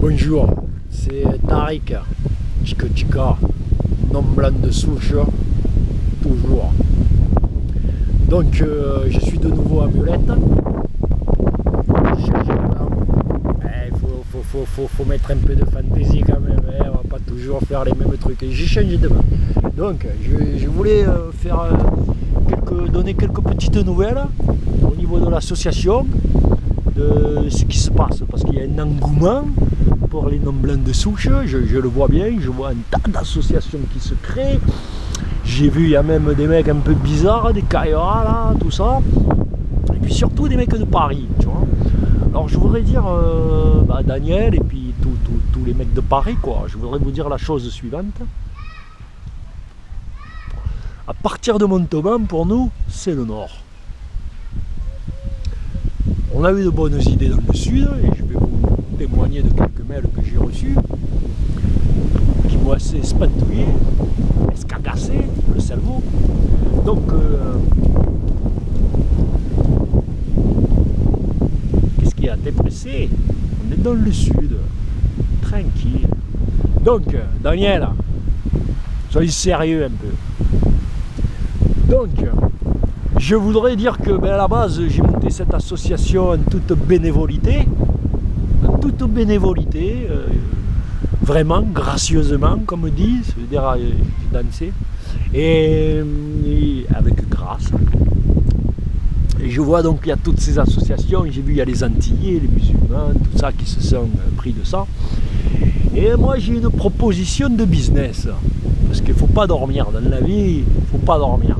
Bonjour, c'est Tariq, Tchika, nom blanc de souche, toujours. Donc je suis de nouveau à Mulette. Il faut mettre un peu de fantaisie quand même, hein. On va pas toujours faire les mêmes trucs. Et j'ai changé de main. Donc je voulais donner quelques petites nouvelles au niveau de l'association, de ce qui se passe, parce qu'il y a un engouement pour les noms blancs de souche, je le vois bien, je vois un tas d'associations qui se créent. J'ai vu, il y a même des mecs un peu bizarres, des Caïras là, tout ça, et puis surtout des mecs de Paris, tu vois. Alors je voudrais dire, Daniel et puis tous les mecs de Paris, quoi, je voudrais vous dire la chose suivante. À partir de Montauban, pour nous, c'est le nord. On a eu de bonnes idées dans le sud, et je vais vous témoigner de quelques mails que j'ai reçus, qui m'ont assez spatouillé, escagassé le cerveau. Donc, qu'est-ce qu'il y a? T'es pressé? On est dans le sud, tranquille. Donc, Daniel, soyez sérieux un peu. Donc, je voudrais dire que à la base, j'ai monté cette association en toute bénévolité. Vraiment, gracieusement, comme on dit, ça veut dire j'ai dansé, et avec grâce. Et je vois donc qu'il y a toutes ces associations, j'ai vu il y a les Antillais, les musulmans, tout ça qui se sont pris de ça. Et moi j'ai une proposition de business, parce qu'il ne faut pas dormir dans la vie, il ne faut pas dormir.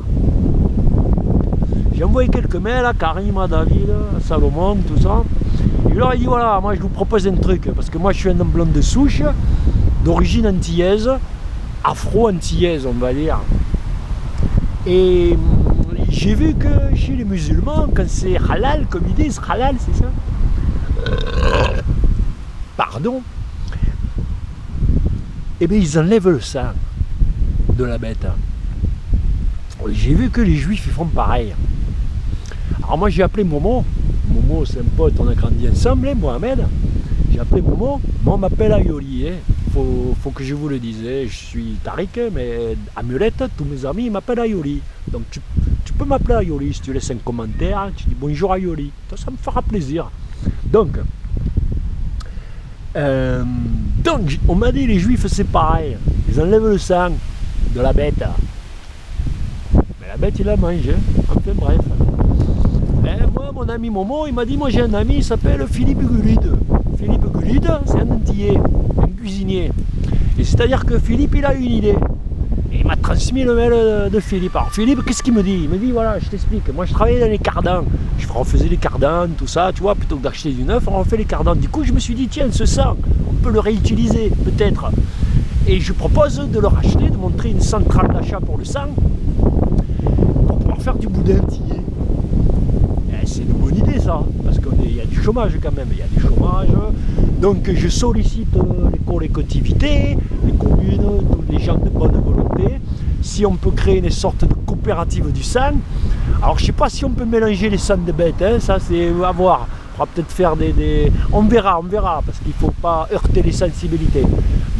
J'ai envoyé quelques mails à Karim, à David, à Salomon, tout ça. Et je leur ai dit voilà, moi je vous propose un truc, parce que moi je suis un homme blanc de souche, d'origine antillaise, afro-antillaise on va dire. Et j'ai vu que chez les musulmans, quand c'est halal, comme ils disent, halal c'est ça, pardon, eh bien ils enlèvent le sang de la bête. J'ai vu que les juifs ils font pareil. Alors moi j'ai appelé Momo. Momo c'est un pote, on a grandi ensemble, hein, Mohamed. J'ai appelé Momo, moi on m'appelle Ayoli, hein. Faut que je vous le dise, hein. Je suis Tariq, mais à Mulette, tous mes amis ils m'appellent Ayoli. Donc tu peux m'appeler Ayoli, si tu laisses un commentaire, tu dis bonjour Ayoli, ça me fera plaisir. Donc on m'a dit les juifs c'est pareil, ils enlèvent le sang de la bête. Mais la bête il la mange, hein. Enfin bref. Et moi, mon ami Momo, il m'a dit, moi j'ai un ami, il s'appelle Philippe Gulide. Philippe Gulide, c'est un Antillais, un cuisinier. Et c'est-à-dire que Philippe, il a une idée. Et il m'a transmis le mail de Philippe. Alors Philippe, qu'est-ce qu'il me dit? Il me dit, voilà, je t'explique, moi je travaillais dans les cardans. On faisait les cardans, tout ça, tu vois, plutôt que d'acheter du neuf, on fait les cardans. Du coup, je me suis dit, tiens, ce sang, on peut le réutiliser, peut-être. Et je propose de le racheter, de montrer une centrale d'achat pour le sang, pour pouvoir faire du boudin antillais. C'est une bonne idée ça, parce qu'il y a du chômage quand même, il y a du chômage. Donc je sollicite les collectivités, les communes, tous les gens de bonne volonté, si on peut créer une sorte de coopérative du sang. Alors je ne sais pas si on peut mélanger les sangs de bêtes, hein, ça c'est à voir. On va peut-être faire On verra, parce qu'il ne faut pas heurter les sensibilités.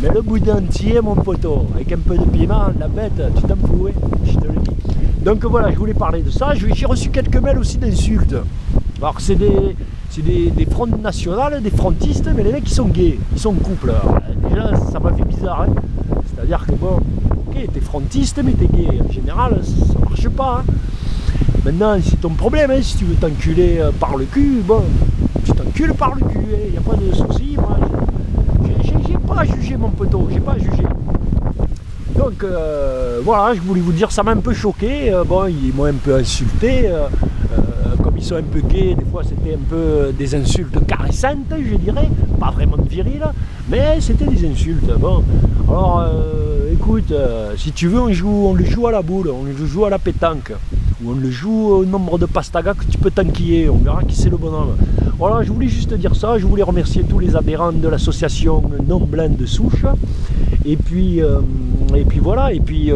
Mais le boudin entier, mon poteau, avec un peu de piment, la bête, tu t'en fous, hein, je te le dis. Donc voilà, je voulais parler de ça. J'ai reçu quelques mails aussi d'insultes. Alors c'est des fronts nationales, des frontistes, mais les mecs ils sont gays, ils sont en couple. Alors, déjà ça m'a fait bizarre, hein. C'est-à-dire que bon, ok, t'es frontiste mais t'es gay. En général, ça marche pas, hein. Maintenant c'est ton problème, hein. Si tu veux t'enculer par le cul, bon, tu t'encules par le cul, il n'y a pas de souci. Moi, j'ai pas jugé mon poteau, j'ai pas jugé. Donc voilà, je voulais vous dire, ça m'a un peu choqué. Bon, ils m'ont un peu insulté. Comme ils sont un peu gays, des fois c'était un peu des insultes caressantes, je dirais. Pas vraiment viriles, mais c'était des insultes. Bon, alors écoute, si tu veux, on le joue à la boule, on le joue à la pétanque. Ou on le joue au nombre de pastagas que tu peux t'enquiller. On verra qui c'est le bonhomme. Voilà, je voulais juste dire ça. Je voulais remercier tous les adhérents de l'association Non Blanc de Souche. Et puis voilà,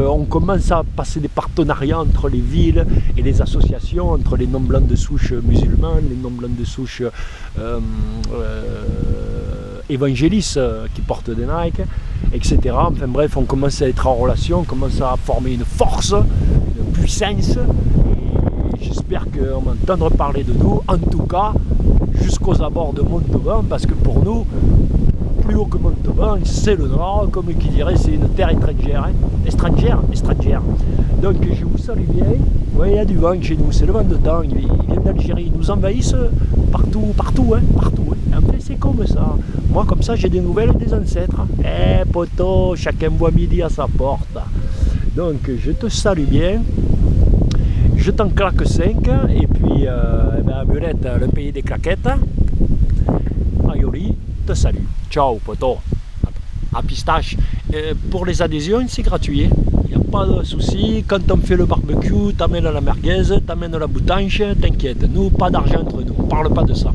on commence à passer des partenariats entre les villes et les associations, entre les non blancs de souche musulmans, les non blancs de souche évangélistes qui portent des Nike, etc. Enfin bref, on commence à être en relation, on commence à former une force, une puissance, et j'espère qu'on va entendre parler de nous, en tout cas, jusqu'aux abords de Montauban, parce que pour nous, plus haut que Montauban, c'est le Nord, comme qui dirait, c'est une terre étrangère, hein. Étrangère. Donc je vous salue bien. Ouais, il y a du vent chez nous, c'est le vent de temps, il vient d'Algérie, ils nous envahissent partout. Hein. En fait, c'est comme ça. Moi, comme ça, j'ai des nouvelles des ancêtres. Poto, chacun voit midi à sa porte. Donc, je te salue bien. Je t'en claque 5. Et puis, Amulette, le pays des claquettes. Ayoli, te salue. Ciao, poto. À pistache. Pour les adhésions, c'est gratuit. Il n'y a pas de souci. Quand on fait le barbecue, t'amènes la merguez, t'amènes la boutanche, t'inquiète. Nous, pas d'argent entre nous. On parle pas de ça.